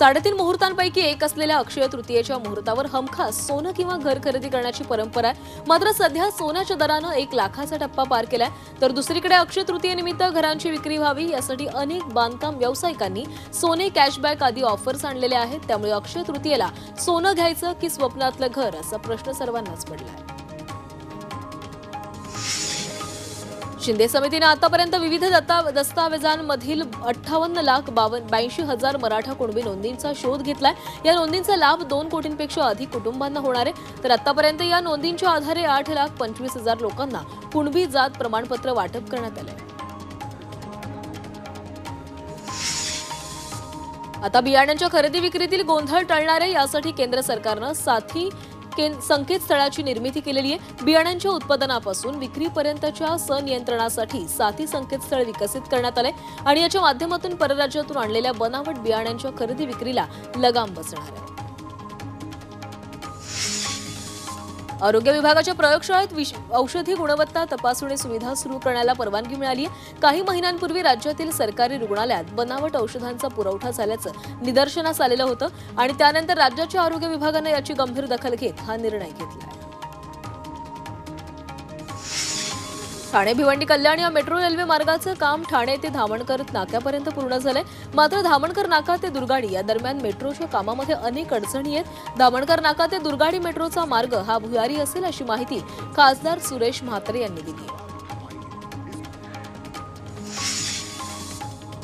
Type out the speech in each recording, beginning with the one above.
3.5 मुहूर्तांपैकी एक असलेल्या अक्षय तृतीयेच्या मुहूर्तावर हमखास सोनं किंवा घर खरेदी करण्याची परंपरा आहे। मात्र सध्या सोन्याच्या दरानं 1 लाखाचा टप्पा पार केलाय। तर दुसरीकडे अक्षय तृतीयेनिमित्त घरांची विक्री व्हावी यासाठी अनेक बांधकाम व्यावसायिकांनी सोने कॅशबॅक आदी ऑफर्स आणलेले आहेत। त्यामुळे अक्षय तृतीयेला सोनं घ्यायचं की स्वप्नातलं घर असा प्रश्न सर्वांनाच पडलाय। शिंदे समितीने आतापर्यंत विविध दस्तावेजांमधील 58,82,000 मराठा कुणबी नोंदींचा शोध घेतलाय। या नोंदींचा लाभ 2 कोटींपेक्षा अधिक कुटुंबांना होणार आहे। तर आतापर्यंत या नोंदींच्या आधारे 8,25,000 लोकांना कुणबी जात प्रमाणपत्र वाटप करण्यात आले। आता बियाण्यांच्या खरेदी विक्रीतील गोंधळ टळणार आहे यासाठी केंद्र सरकारनं साथी संकेतस्थळाची निर्मिती केलेली आहे। बियाण्यांच्या उत्पादनापासून विक्रीपर्यंतच्या संनियंत्रणासाठी साथी संकेतस्थळ विकसित करण्यात आले आणि याच्या माध्यमातून परराज्यातून आणलेल्या बनावट बियाण्यांच्या खरेदी विक्रीला लगाम बसणार आहे। आरोग्य विभागाच्या प्रयोगशाळेत औषधी गुणवत्ता तपासणी सुविधा सुरू करण्याला परवानगी मिळाली आहे। काही महिन्यांपूर्वी राज्यातील सरकारी रुग्णालयात बनावट औषधांचा पुरवठा झाल्याचं निदर्शनास आलेलं होतं आणि त्यानंतर राज्याच्या आरोग्य विभागानं याची गंभीर दखल घेत हा निर्णय घेतला। ठाणे भिवंडी कल्याण या मेट्रो रेल्वे मार्गाचं काम ठाणे ते धामणकर नाक्यापर्यंत पूर्ण झालंय। मात्र धामणकर नाका ते दुर्गाडी या दरम्यान मेट्रोच्या कामामध्ये अनेक अडचणी आहेत। धामणकर नाका ते दुर्गाडी मेट्रोचा मार्ग हा भुयारी असेल अशी माहिती खासदार सुरेश म्हात्रे यांनी दिली।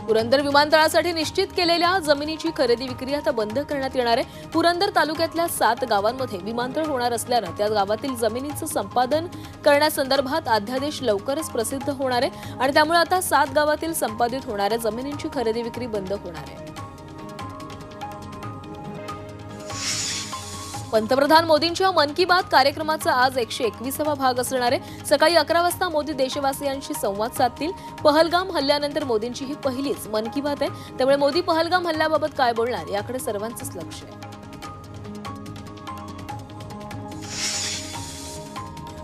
पुरंदर विमानतळासाठी निश्चित केलेल्या जमिनीची खरेदी विक्री आता बंद करण्यात येणार आहे। पुरंदर तालुक्यातल्या 7 गावांमध्ये विमानतळ होणार असल्यानं त्या गावातील जमिनीचं संपादन करण्यासंदर्भात अध्यादेश लवकरच प्रसिद्ध होणार आहे आणि त्यामुळे आता 7 गावातील संपादित होणाऱ्या जमिनींची खरेदी विक्री बंद होणार आहे। पंतप्रधान मोदींच्या मन की बात कार्यक्रमाचा आज 121वा भाग असणार आहे। सकाळी 11 वाजता मोदी देशवासियांशी संवाद साधतील। पहलगाम हल्ल्यानंतर मोदींची ही पहिलीच मन की बात आहे, त्यामुळे मोदी पहलगाम हल्ल्याबाबत काय बोलणार याकडे सर्वांचंच लक्ष आहे।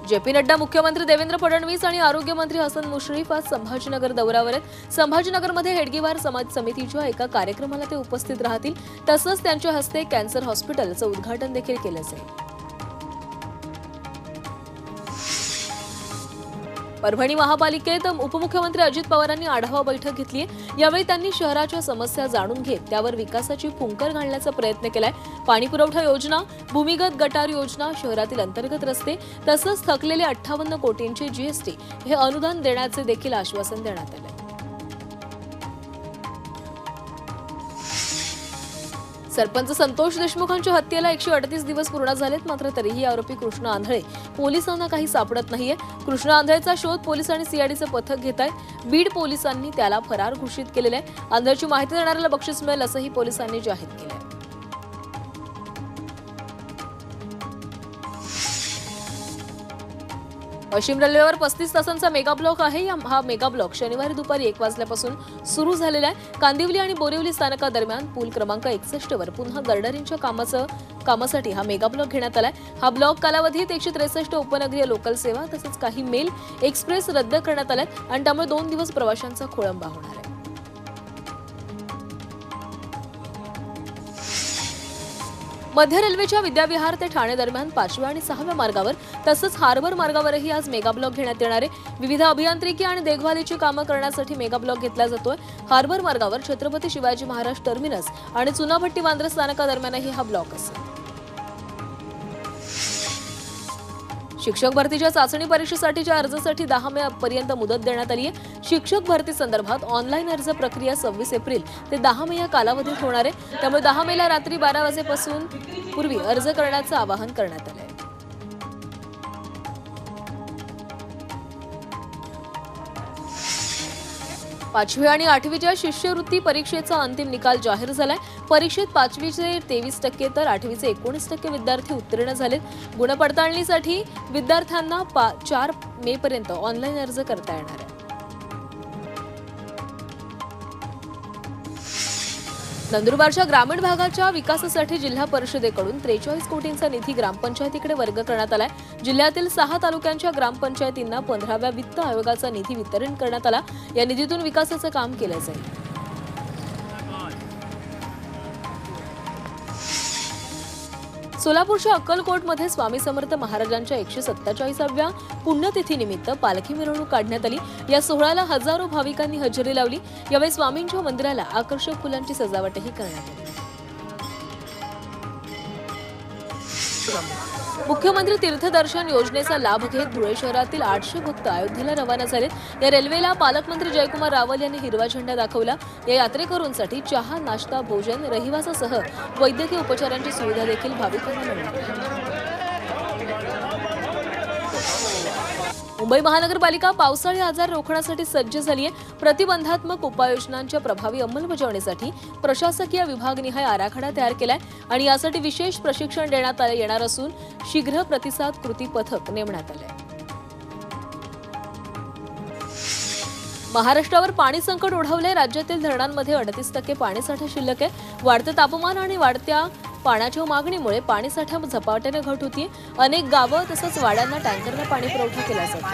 जेपी नड्डा, मुख्यमंत्री देवेंद्र फडणवीस आणि आरोग्यमंत्री हसन मुश्रीफ आज संभाजीनगर दौऱ्यावर आहेत। संभाजीनगरमध्ये हेडगेवार समाज समितीच्या एका कार्यक्रमाला ते उपस्थित राहतील। तसंच त्यांच्या हस्ते कॅन्सर हॉस्पिटलचं उद्घाटन देखील केलं जाईल। परभणी महापालिकेत उपमुख्यमंत्री अजित पवारांनी आढावा बैठक घेतली आहे। यावेळी त्यांनी शहराच्या समस्या जाणून घेत त्यावर विकासाची फुंकर घालण्याचा प्रयत्न केलाय। पाणी पुरवठा योजना, भूमिगत गटार योजना, शहरातील अंतर्गत रस्ते तसंच थकलेले 58 कोटींचे जीएसटी हे अनुदान देण्याचे देखील आश्वासन देण्यात आले। सरपंच संतोष देशमुखांच्या हत्येला 138 दिवस पूर्ण झालेत। मात्र तरीही आरोपी कृष्णा आंधळे पोलिसांना काही सापडत नाहीये। कृष्णा आंधळेचा शोध पोलीस आणि सीआयडीचं पथक घेत आहेत। बीड पोलिसांनी त्याला फरार घोषित केलेलं आहे। आंधळेची माहिती देणाऱ्याला बक्षीस मिळेल असंही पोलिसांनी जाहीर केलं आहे। पश्चिम रेल्वेवर 35 तासांचा मेगा ब्लॉक आहे। हा मेगा ब्लॉक शनिवारी दुपारी 1 वाजल्यापासून सुरू झालेला आहे। कांदिवली आणि बोरिवली स्थानकादरम्यान पूल क्रमांक 61 वर पुन्हा गर्डरिंगच्या कामासाठी हा मेगा ब्लॉक घेण्यात आलाय। हा ब्लॉक कालावधीत 163 उपनगरीय लोकल सेवा तसंच काही मेल एक्सप्रेस रद्द करण्यात आल्यात आणि त्यामुळे 2 दिवस प्रवाशांचा खोळंबा होणार आहे। मध्य रेल्वेच्या विद्याविहार ते ठाणे दरम्यान 5व्या आणि 6व्या मार्गावर तसंच हार्बर मार्गावरही आज मेगा ब्लॉक घेण्यात येणार आहे। विविध अभियांत्रिकी आणि देखभालीची कामं करण्यासाठी मेगा ब्लॉक घेतला जातोय। हार्बर मार्गावर छत्रपती शिवाजी महाराज टर्मिनस आणि चुनाभट्टी वांद्रे स्थानकादरम्यानही हा ब्लॉक असेल। शिक्षक भरतीच्या चाचणी परीक्षेसाठीच्या अर्जासाठी 10 मे पर्यंत मुदत देण्यात आली आहे। शिक्षक भरती संदर्भात ऑनलाईन अर्ज प्रक्रिया 26 एप्रिल ते 10 मे या कालावधीत होणार आहे। त्यामुळे 10 मेला रात्री 12 वाजेपासून पूर्वी अर्ज करण्याचं आवाहन करण्यात आलं आहे। 5वी आणि 8वीच्या शिष्यवृत्ती परीक्षेचा अंतिम निकाल जाहीर झालाय। परीक्षेत 5वीचे 23% तर 8वीचे 19% विद्यार्थी उत्तीर्ण झालेत। गुणपडताळणीसाठी विद्यार्थ्यांना 4 मे पर्यंत ऑनलाईन अर्ज करता येणार आहे। नंदुरबारच्या ग्रामीण भागाच्या विकासासाठी जिल्हा परिषदेकडून 43 कोटींचा निधी ग्रामपंचायतीकडे वर्ग करण्यात आलाय। जिल्ह्यातील 6 तालुक्यांच्या ग्रामपंचायतींना 15व्या वित्त आयोगाचा निधी वितरण करण्यात आला। या निधीतून विकासाचं काम केलं जाईल। सोलापूरच्या अक्कलकोटमध्ये स्वामी समर्थ महाराजांच्या 147व्या पुण्यतिथीनिमित्त पालखी मिरवणूक काढण्यात आली। या सोहळ्याला हजारो भाविकांनी हजेरी लावली। यावेळी स्वामींच्या मंदिराला आकर्षक फुलांची सजावटही करण्यात आली। मुख्यमंत्री तीर्थदर्शन योजनेचा लाभ घेत धुळे शहरातील 800 भक्त अयोध्येला रवाना झालेत। या रेल्वेला पालकमंत्री जयकुमार रावल यांनी हिरवा झेंडा दाखवला। या यात्रेकरूंसाठी चहा, नाश्ता, भोजन, रहिवासासह वैद्यकीय उपचारांची सुविधा देखील भाविकांना मिळणार आहे। मुंबई महानगरपालिका पावसाळी आजार रोखण्यासाठी सज्ज झाली आहे। प्रतिबंधात्मक उपाययोजनांच्या प्रभावी अंमलबजावणीसाठी प्रशासकीय विभागनिहाय आराखडा तयार केलाय आणि यासाठी विशेष प्रशिक्षण देण्यात येणार असून शीघ्र प्रतिसाद कृती पथक नेमण्यात आले। महाराष्ट्रावर पाणी संकट ओढवले। राज्यातील धरणांमध्ये 38% पाणीसाठा शिल्लक आहे। वाढतं तापमान आणि वाढत्या पाण्याच्या मागणीमुळे पाणीसाठ्यात झपाट्याने घट होतीये। अनेक गावं तसंच वाड्यांना टँकरने पाणी पुरवठा केला जातो।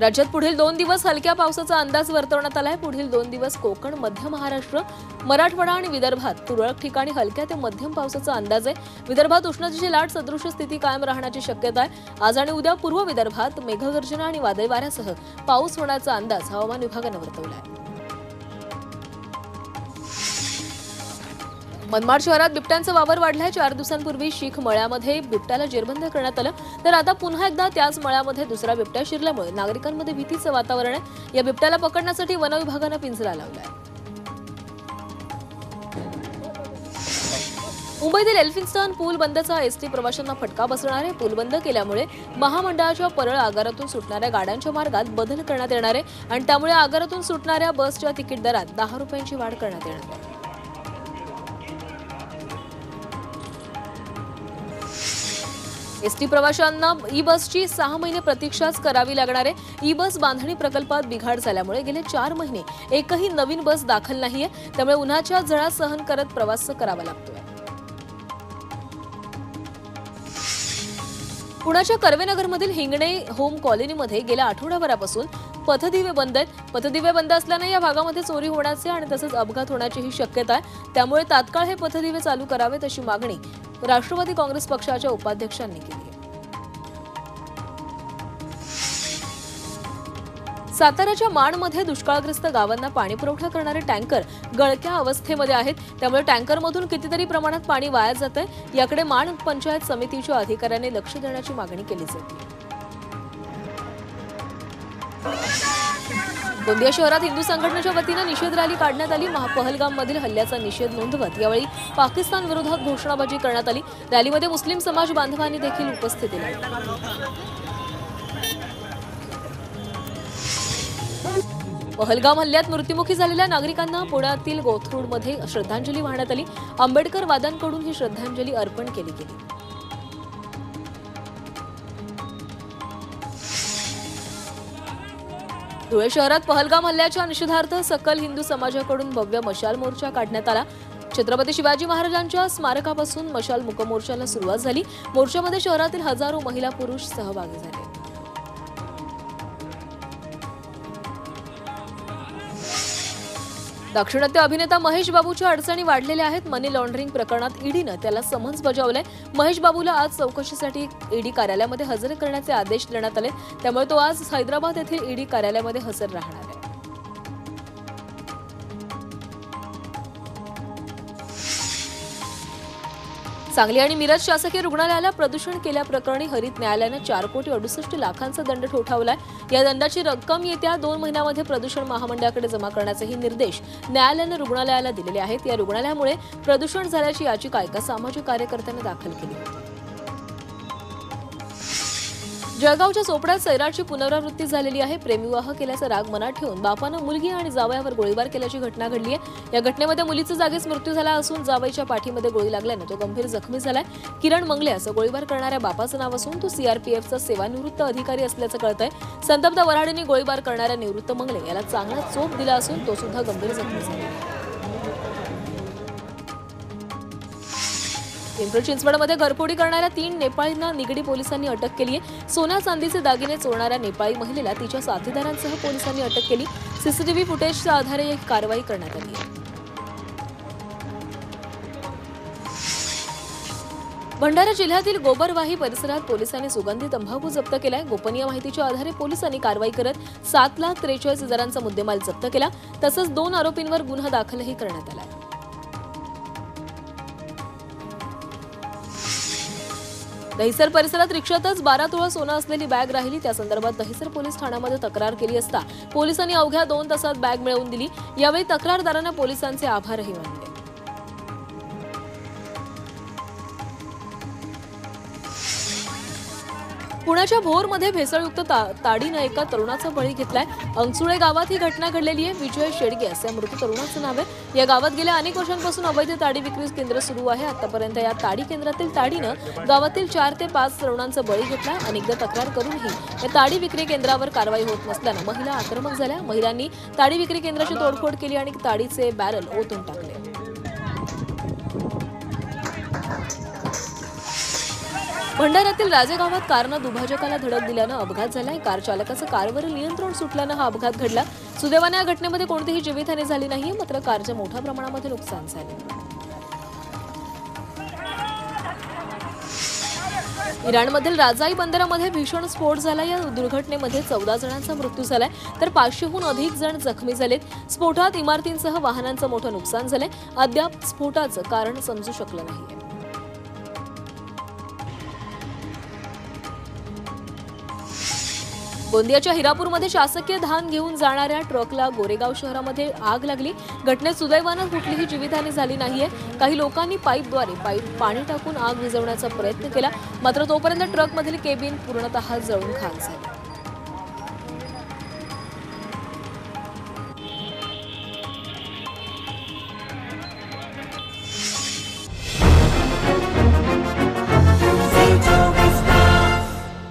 राज्यात पुढील 2 दिवस हलक्या पावसाचा अंदाज वर्तवण्यात आलाय। पुढील 2 दिवस कोकण, मध्य महाराष्ट्र, मराठवाडा आणि विदर्भात तुरळक ठिकाणी हलक्या ते मध्यम पावसाचा अंदाज आहे। विदर्भात उष्णतेची लाट सदृश स्थिती कायम राहण्याची शक्यता आहे। आज आणि उद्या पूर्व विदर्भात मेघगर्जना आणि वादळी वाऱ्यासह पाऊस होण्याचा अंदाज हवामान विभागाने वर्तवला आहे। मनमाड शहरात बिबट्यांचा वावर वाढलाय। 4 दिवसांपूर्वी शीख मळ्यामध्ये बिबट्याला जेरबंद करण्यात आलं, तर आता पुन्हा एकदा त्याच मळ्यामध्ये दुसरा बिबट्या शिरल्यामुळे नागरिकांमध्ये भीतीचं वातावरण आहे। या बिबट्याला पकडण्यासाठी वन विभागानं पिंजरा लावलाय। मुंबईतील एल्फिन्स्टन पूल बंदचा एसटी प्रवाशांना फटका बसणार आहे। पूल बंद केल्यामुळे महामंडळाच्या परळ आगारातून सुटणाऱ्या गाड्यांच्या मार्गात बदल करण्यात येणार आहे आणि त्यामुळे आगारातून सुटणाऱ्या बसच्या तिकीट दरात 10 रुपयांची वाढ करण्यात येणार आहे। एसटी प्रवाशांना ई बसची 6 महिने प्रतीक्षाच करावी लागणार आहे। ई बस बांधणी प्रकल्पात बिघाड झाल्यामुळे गेले 4 महिने एकही नवीन बस दाखल नाहीये, त्यामुळे उन्हाच्या झळा सहन करत प्रवास करावा लागतोय। पुण्याच्या कर्वेनगरमधील हिंगणे होम कॉलनीमध्ये गेल्या आठवड्याभरापासून पथदिवे बंद आहेत। पथदिवे बंद असल्याने या भागामध्ये चोरी होण्याचे आणि तसंच अपघात होण्याचीही शक्यता आहे। त्यामुळे तात्काळ हे पथदिवे चालू करावेत अशी मागणी राष्ट्रवादी काँग्रेस पक्षाच्या उपाध्यक्षांनी केली आहे। साताऱ्याच्या माणमध्ये दुष्काळग्रस्त गावांना पाणी पुरवठा करणारे टँकर गळक्या अवस्थेमध्ये आहेत, त्यामुळे टँकरमधून कितीतरी प्रमाणात पाणी वाया जातंय। याकडे माण पंचायत समितीच्या अधिकाऱ्यांनी लक्ष देण्याची मागणी केली जाते। गोंदिया शहरात हिंदू संघटनेच्या वतीने निषेध रॅली काढण्यात आली। पहलगाममधील हल्ल्याचा निषेध नोंदवत यावेळी पाकिस्तान विरोधात घोषणाबाजी करण्यात आली। रॅलीमध्ये मुस्लिम समाज बांधवांनी देखील उपस्थिती लावली। पहलगाम हल्ल्यात मृत्युमुखी झालेल्या नागरिकांना पुण्यातील कोथरूडमध्ये श्रद्धांजली वाहण्यात आली। आंबेडकर वाद्यांकडून ही श्रद्धांजली अर्पण केली गेली। धुळे शहरात पहलगाम हल्ल्याच्या निषेधार्थ सकल हिंदू समाजाकडून भव्य मशाल मोर्चा काढण्यात आला। छत्रपती शिवाजी महाराजांच्या स्मारकापासून मशाल मुकमोर्चाला सुरुवात झाली। मोर्चामध्ये शहरातील हजारो महिला पुरुष सहभागी झाले। दाक्षिणात्य अभिनेता महेश बाबूच्या अडचणी वाढलेल्या आहेत। मनी लॉन्ड्रिंग प्रकरणात ईडीनं त्याला समन्स बजावलंय। महेश बाबूला आज चौकशीसाठी ईडी कार्यालयामध्ये हजर करण्याचे आदेश देण्यात आले, त्यामुळे तो आज हैदराबाद येथील ईडी कार्यालयामध्ये हजर राहणार आहे। सांगली आणि मिरज शासकीय रुग्णालयाला प्रदूषण केल्याप्रकरणी हरित न्यायालयाने 4,68,68,00,000 दंड ठोठावलाय। या दंडाची रक्कम येत्या 2 महिन्यामध्ये प्रदूषण महामंडळाकडे जमा करण्याचेही निर्देश न्यायालयाने रुग्णालयाला दिलेले आहेत। या रुग्णालयामुळे प्रदूषण झाल्याची याचिका एका सामाजिक कार्यकर्त्याने दाखल केली होती। जळगावच्या चोपड्यात सैराटची पुनरावृत्ती झालेली आहे। प्रेमविवाह केल्याचा राग मनात ठेवून बापानं मुलगी आणि जावयावर गोळीबार केल्याची घटना घडली आहे। या घटनेमध्ये मुलीचा जागीच मृत्यू झाला असून जावयाच्या पाठीमध्ये गोळी लागल्याने तो गंभीर जखमी झालाय। किरण मंगले असं गोळीबार करणाऱ्या बापाचं नाव असून तो सीआरपीएफचा सेवानिवृत्त अधिकारी असल्याचं कळतंय। संतप्त वऱ्हाडीने गोळीबार करणाऱ्या निवृत्त मंगले याला चांगला चोप दिला असून तो सुद्धा गंभीर जखमी झाला। पिंपरी चिंचवडमध्ये घरफोडी करणाऱ्या 3 नेपाळींना निगडी पोलिसांनी अटक केली आहे। सोना चांदीचे दागिने चोरणाऱ्या नेपाळी महिलेला तिच्या साथीदारांसह पोलिसांनी अटक केली। सीसीटीव्ही फुटेजच्या आधारे ही कारवाई करण्यात आली आहे। भंडारा जिल्ह्यातील गोबरवाही परिसरात पोलिसांनी सुगंधी तंबाखू जप्त केलाय। गोपनीय माहितीच्या आधारे पोलिसांनी कारवाई करत 7,43,000चा मुद्देमाल जप्त केला। तसंच 2 आरोपींवर गुन्हा दाखलही करण्यात आला। दहिसर परिसरात रिक्षातच 12 तोळा सोनं असलेली बॅग राहिली। त्या संदर्भात दहिसर पोलीस ठाण्यामध्ये तक्रार केली असता पोलिसांनी अवघ्या 2 तासात बॅग मिळवून दिली। यावेळी तक्रारदारांना पोलिसांचे आभारही मानले। पुण्याच्या भोरमध्ये भेसळयुक्त ताडीनं एका तरुणाचा बळी घेतलाय। अंगसुळे गावात ही घटना घडलेली आहे। विजय शेडगे असं या मृत तरुणाचं नाव आहे। या गावात गेल्या अनेक वर्षांपासून अवैध ताडी विक्री केंद्र सुरू आहे। आतापर्यंत या ताडी केंद्रातील ताडीनं गावातील 4 ते 5 तरुणांचा बळी घेतला। अनेकदा तक्रार करूनही या ताडी विक्री केंद्रावर कारवाई होत नसल्यानं महिला आक्रमक झाल्या। महिलांनी ताडी विक्री केंद्राची तोडफोड केली आणि ताडीचे बॅरल ओतून टाकले। भंडाऱ्यातील राजेगावात कारनं दुभाजकाला धडक दिल्यानं अपघात झालाय। कार चालकाचं कारवरील नियंत्रण सुटल्यानं हा अपघात घडला। सुदैवाने या घटनेमध्ये कोणतीही जीवितहानी झाली नाहीये, मात्र कारचं मोठ्या प्रमाणामध्ये नुकसान झाले। इराणमधील राजाई बंदरामध्ये भीषण स्फोट झाला। या दुर्घटनेमध्ये 14 जणांचा मृत्यू झालाय तर 500हून अधिक जण जखमी झालेत। स्फोटात इमारतींसह वाहनांचं मोठं नुकसान झालंय। अद्याप स्फोटाचं कारण समजू शकलं नाहीये। गोंदियाच्या हिरापूरमध्ये शासकीय धान घेऊन जाणाऱ्या ट्रकला गोरेगाव शहरामध्ये आग लागली। घटनेत सुदैवानं कुठलीही जीवितहानी झाली नाहीये। काही लोकांनी पाईपद्वारे पाणी टाकून आग विझवण्याचा प्रयत्न केला, मात्र तोपर्यंत ट्रकमधील केबिन पूर्णतः जळून खाक झाली।